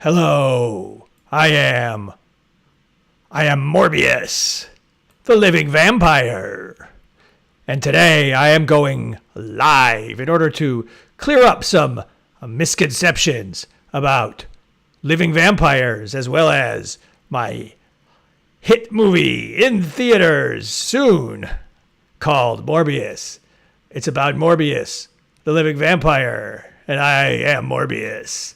Hello, I am Morbius, the living vampire. And today I am going live in order to clear up some misconceptions about living vampires, as well as my hit movie in theaters soon called Morbius. It's about Morbius, the living vampire, and I am Morbius.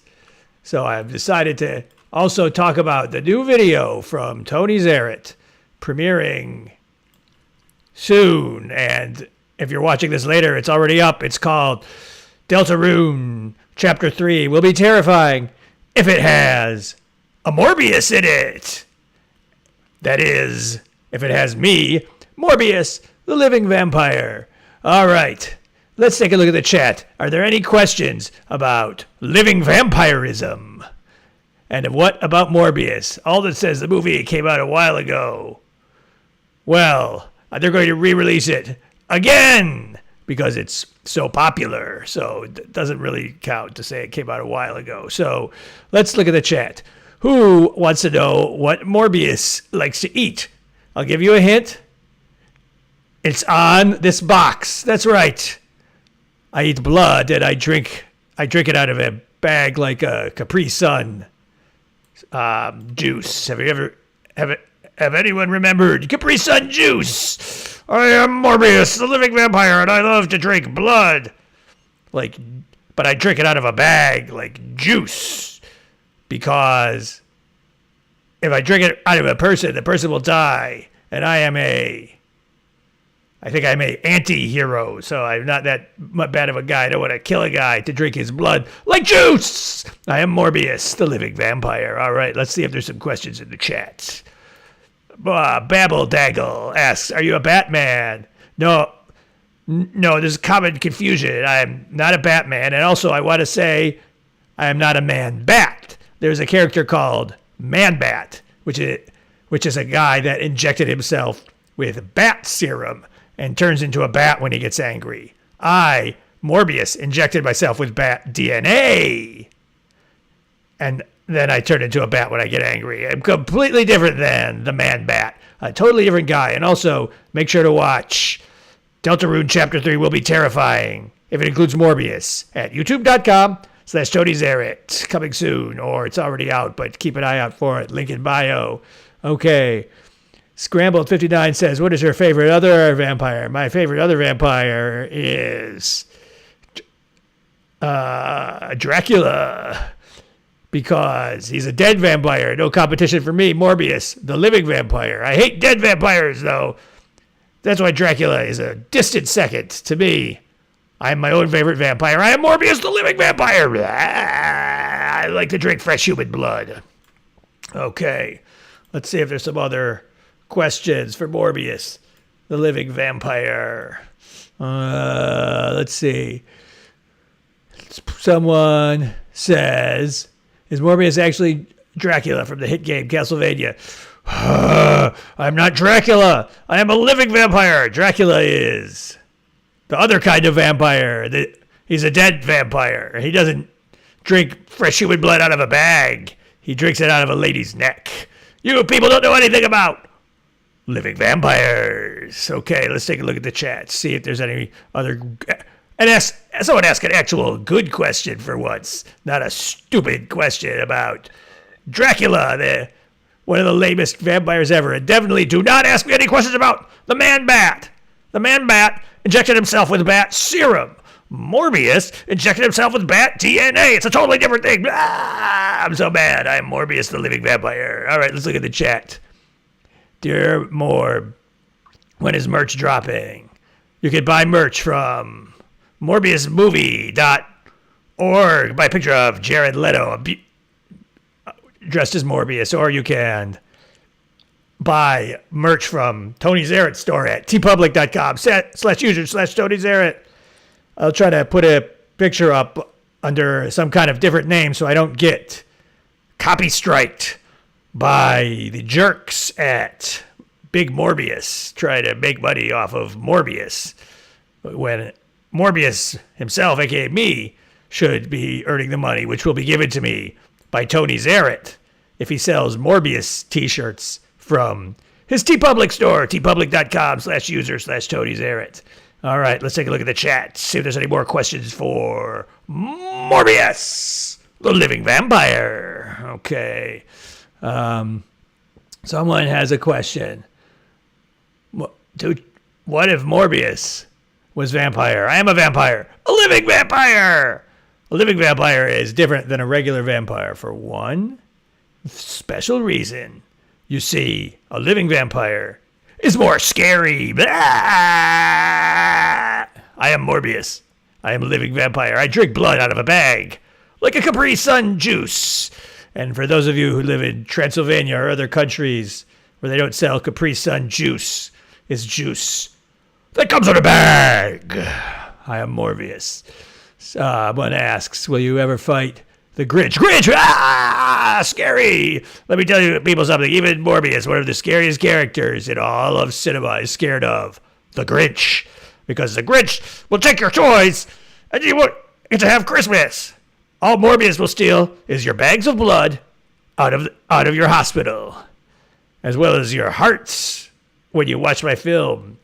So I've decided to also talk about the new video from Tony Zaret, premiering soon. And if you're watching this later, it's already up. It's called Untitled Chapter 3 will be terrifying if it has a Morbius in it. That is, if it has me, Morbius, the living vampire. All right, let's take a look at the chat. Are there any questions about living vampirism? And what about Morbius? Alden says the movie came out a while ago. Well, they're going to re-release it again because it's so popular. So it doesn't really count to say it came out a while ago. So let's look at the chat. Who wants to know what Morbius likes to eat? I'll give you a hint. It's on this box. That's right. I eat blood and I drink it out of a bag like a Capri Sun juice. Have anyone remembered Capri Sun juice? I am Morbius, the living vampire, and I love to drink blood. But I drink it out of a bag like juice. Because if I drink it out of a person, the person will die. And I think I'm a anti-hero, so I'm not that bad of a guy. I don't want to kill a guy to drink his blood like juice. I am Morbius, the living vampire. All right, let's see if there's some questions in the chat. Babble Daggle asks, are you a Batman? No, there's common confusion. I'm not a Batman, and also I want to say I am not a man-bat. There's a character called Man-Bat, which is a guy that injected himself with bat serum and turns into a bat when he gets angry. I, Morbius, injected myself with bat DNA. And then I turn into a bat when I get angry. I'm completely different than the Man-Bat. A totally different guy. And also, make sure to watch Untitled Chapter 3 will be terrifying if it includes Morbius at youtube.com/Tony Zaret. Coming soon, or it's already out, but keep an eye out for it. Link in bio. Okay. Scrambled 59 says, what is your favorite other vampire? My favorite other vampire is Dracula, because he's a dead vampire. No competition for me, Morbius, the living vampire. I hate dead vampires, though. That's why Dracula is a distant second to me. I'm my own favorite vampire. I am Morbius, the living vampire. I like to drink fresh human blood. Okay, let's see if there's some other questions for Morbius, the living vampire. Let's see. Someone says, is Morbius actually Dracula from the hit game Castlevania? I'm not Dracula. I am a living vampire. Dracula is the other kind of vampire. He's a dead vampire. He doesn't drink fresh human blood out of a bag. He drinks it out of a lady's neck. You people don't know anything about living vampires. Okay, let's take a look at the chat. See if there's any other... And someone ask an actual good question for once. Not a stupid question about Dracula, one of the lamest vampires ever. And definitely do not ask me any questions about the Man-Bat. The Man-Bat injected himself with bat serum. Morbius injected himself with bat DNA. It's a totally different thing. I'm so mad. I'm Morbius, the living vampire. All right, let's look at the chat. Dear Morb, when is merch dropping? You can buy merch from MorbiusMovie.org by a picture of Jared Leto dressed as Morbius, or you can buy merch from Tony Zaret's store at tpublic.com/user/Tony Zaret. I'll try to put a picture up under some kind of different name so I don't get copy striked by the jerks at Big Morbius, try to make money off of Morbius, when Morbius himself, aka me, should be earning the money, which will be given to me by Tony Zaret if he sells Morbius t-shirts from his TeePublic store, tpublic.com/user/Tony Zaret. All right, let's take a look at the chat, see if there's any more questions for Morbius, the living vampire. Okay. Someone has a question. What if Morbius was vampire? I am a vampire. A living vampire! A living vampire is different than a regular vampire for one special reason. You see, a living vampire is more scary. Blah! I am Morbius. I am a living vampire. I drink blood out of a bag, like a Capri Sun juice. And for those of you who live in Transylvania or other countries where they don't sell Capri Sun juice, it's juice that comes in a bag. I am Morbius. Someone asks, will you ever fight the Grinch? Grinch! Ah! Scary! Let me tell you people something. Even Morbius, one of the scariest characters in all of cinema, is scared of the Grinch. Because the Grinch will take your toys and you won't get to have Christmas. All Morbius will steal is your bags of blood out of your hospital, as well as your hearts when you watch my film.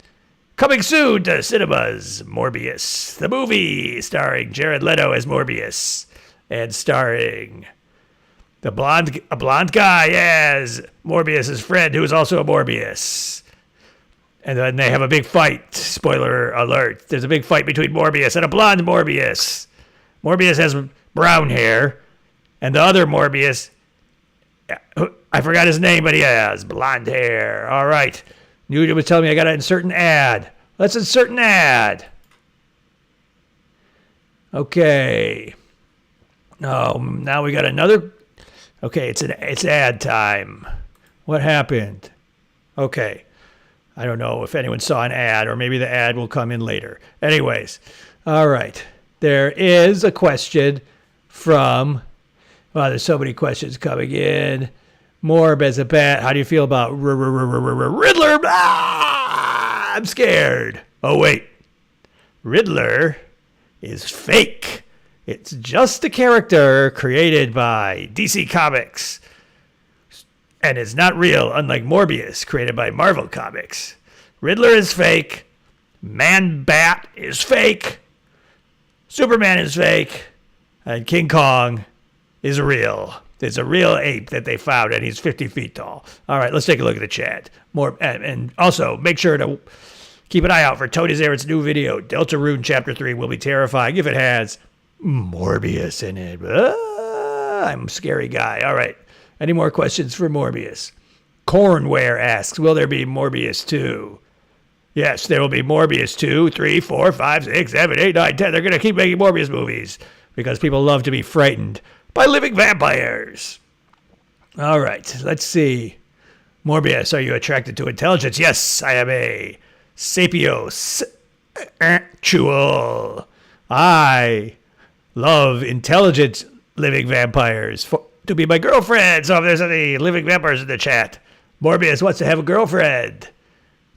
Coming soon to cinemas, Morbius, the movie starring Jared Leto as Morbius and starring a blonde guy as Morbius's friend who is also a Morbius. And then they have a big fight. Spoiler alert. There's a big fight between Morbius and a blonde Morbius. Morbius has brown hair, and the other Morbius, I forgot his name, but he has blonde hair. All right. Nugent was telling me I got to insert an ad. Let's insert an ad. Okay. Oh, now we got another. Okay, it's ad time. What happened? Okay. I don't know if anyone saw an ad, or maybe the ad will come in later. Anyways, all right. There is a question from, well, there's so many questions coming in. Morb as a bat. How do you feel about Riddler? Ah, I'm scared. Oh, wait. Riddler is fake. It's just a character created by DC Comics. And it's not real, unlike Morbius, created by Marvel Comics. Riddler is fake. Man-Bat is fake. Superman is fake. And King Kong is real. It's a real ape that they found, and he's 50 feet tall. All right, let's take a look at the chat. More, and also, make sure to keep an eye out for Tony Zaret's new video. Deltarune Chapter 3 will be terrifying if it has Morbius in it. I'm a scary guy. All right. Any more questions for Morbius? Cornware asks, will there be Morbius 2? Yes, there will be Morbius 2, 3, 4, 5, 6, 7, 8, 9, 10. They're going to keep making Morbius movies because people love to be frightened by living vampires. All right, let's see. Morbius, are you attracted to intelligence? Yes, I am a sapiosexual. I love intelligent living vampires to be my girlfriend. So if there's any living vampires in the chat, Morbius wants to have a girlfriend.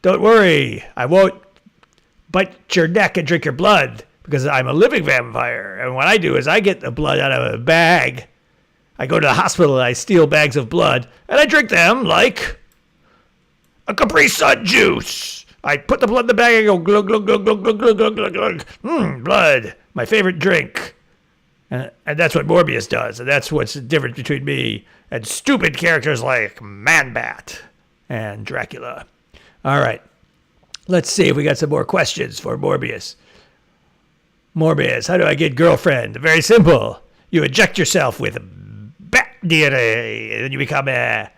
Don't worry, I won't bite your neck and drink your blood because I'm a living vampire. And what I do is I get the blood out of a bag. I go to the hospital and I steal bags of blood and I drink them like a Capri Sun juice. I put the blood in the bag and go glug, glug, glug, glug, glug, glug, glug, glug, glug. Blood, my favorite drink. And that's what Morbius does. And that's what's the difference between me and stupid characters like Man-Bat and Dracula. All right. Let's see if we got some more questions for Morbius. Morbius, how do I get girlfriend? Very simple. You inject yourself with bat DNA, and then you become a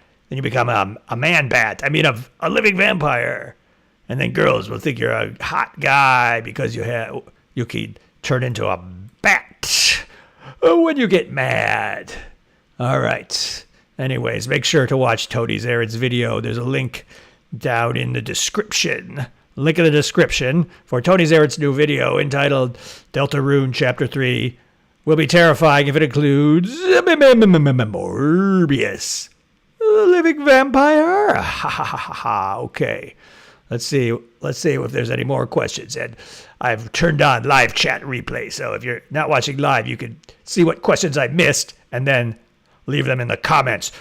man-bat. I mean, a living vampire. And then girls will think you're a hot guy because you can turn into a bat when you get mad. All right. Anyways, make sure to watch Tony Zaret's video. There's a link down in the description. Link in the description for Tony Zaret's new video entitled Deltarune Chapter 3 will be terrifying if it includes Morbius, a living vampire. Ha ha ha ha. Okay. Let's see if there's any more questions. And I've turned on live chat replay. So if you're not watching live, you can see what questions I missed and then leave them in the comments.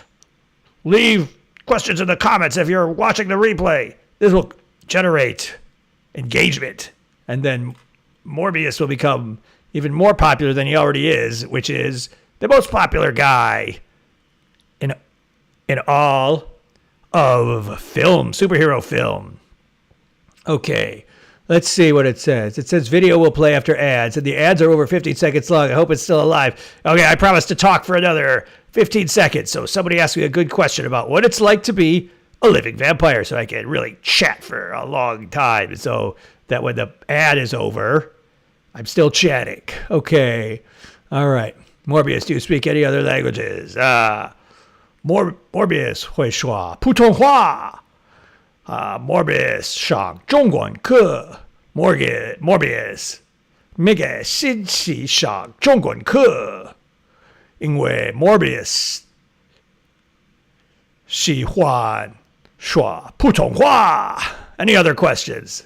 Leave questions in the comments if you're watching the replay. This will generate engagement. And then Morbius will become even more popular than he already is, which is the most popular guy in all of film, superhero film. Okay, let's see what it says. It says video will play after ads, and the ads are over 15 seconds long. I hope it's still alive. Okay, I promise to talk for another 15 seconds. So somebody asked me a good question about what it's like to be a living vampire, so I can really chat for a long time, so that when the ad is over, I'm still chatting. Okay, all right. Morbius, do you speak any other languages? Morbius 会说普通话。Morbius 上中文课。Morbius 每个星期上中文课。因为 Morbius 喜欢说普通话。Any other questions?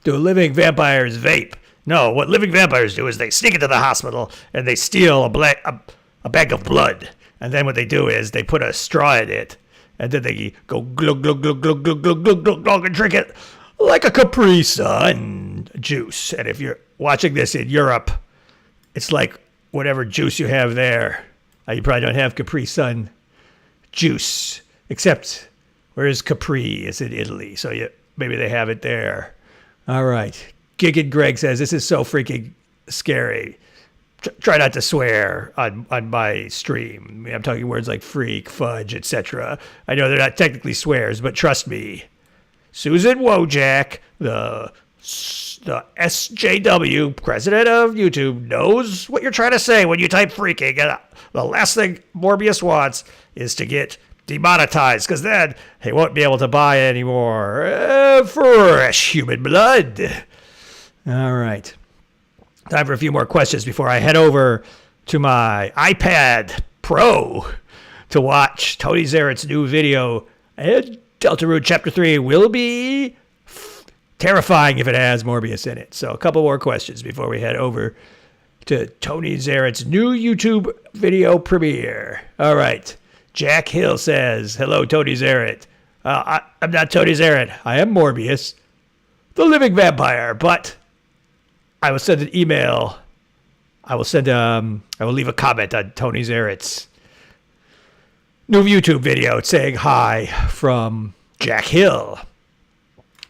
Do living vampires vape? No, what living vampires do is they sneak into the hospital and they steal a bag of blood. And then what they do is they put a straw in it. And then they go glug, glug, glug, glug, glug, glug, glug, glug, glug, and drink it like a Capri Sun juice. And if you're watching this in Europe, it's like whatever juice you have there. You probably don't have Capri Sun juice. Except, where's Capri? It's in Italy. So maybe they have it there. All right. Giggin Greg says, this is so freaking scary. Try not to swear on my stream. I'm talking words like freak, fudge, etc. I know they're not technically swears, but trust me. Susan Wojak, the SJW, president of YouTube, knows what you're trying to say when you type freaking. And the last thing Morbius wants is to get demonetized, because then he won't be able to buy anymore fresh human blood. All right. Time for a few more questions before I head over to my iPad Pro to watch Tony Zaret's new video. And Untitled Chapter 3 will be terrifying if it has Morbius in it. So a couple more questions before we head over to Tony Zaret's new YouTube video premiere. All right. Jack Hill says, hello, Tony Zaret. I'm not Tony Zaret. I am Morbius, the living vampire, but I will send an email. I will leave a comment on Tony Zaret's new YouTube video saying hi from Jack Hill.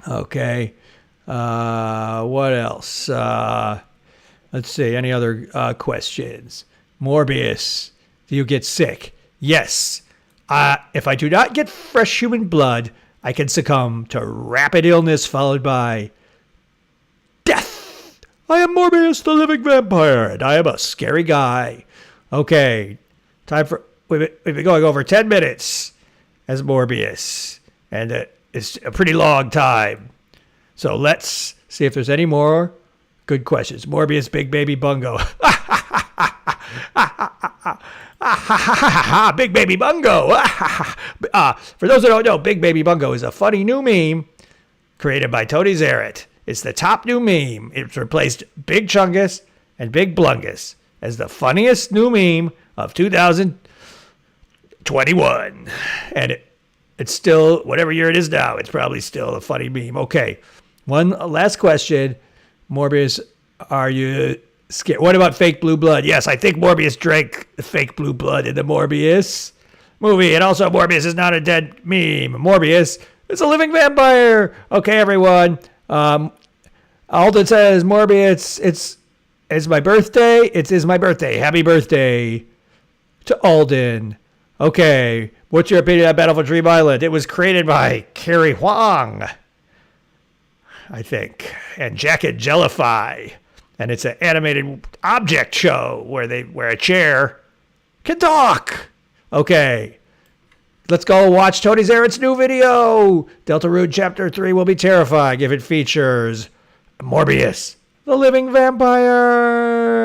Okay. What else? Let's see. Any other questions? Morbius, do you get sick? Yes. If I do not get fresh human blood, I can succumb to rapid illness followed by death. I am Morbius, the living vampire, and I am a scary guy. Okay, time for... We've been going over 10 minutes as Morbius, and it's a pretty long time. So let's see if there's any more good questions. Morbius, Big Baby Bungo. Big Baby Bungo. For those who don't know, Big Baby Bungo is a funny new meme created by Tony Zaret. It's the top new meme. It's replaced Big Chungus and Big Blungus as the funniest new meme of 2021. And it's still, whatever year it is now, it's probably still a funny meme. Okay, one last question. Morbius, are you scared? What about fake blue blood? Yes, I think Morbius drank the fake blue blood in the Morbius movie. And also, Morbius is not a dead meme. Morbius is a living vampire. Okay, everyone. Alden says, Morbius, it's my birthday. It is my birthday. Happy birthday to Alden. Okay, what's your opinion on Battle for Dream Island? It was created by Carrie Huang, I think, and Jack and Jellify. And it's an animated object show where a chair can talk. Okay. Let's go watch Tony Zaret's new video. Untitled Chapter 3 will be terrifying if it features Morbius, the living vampire.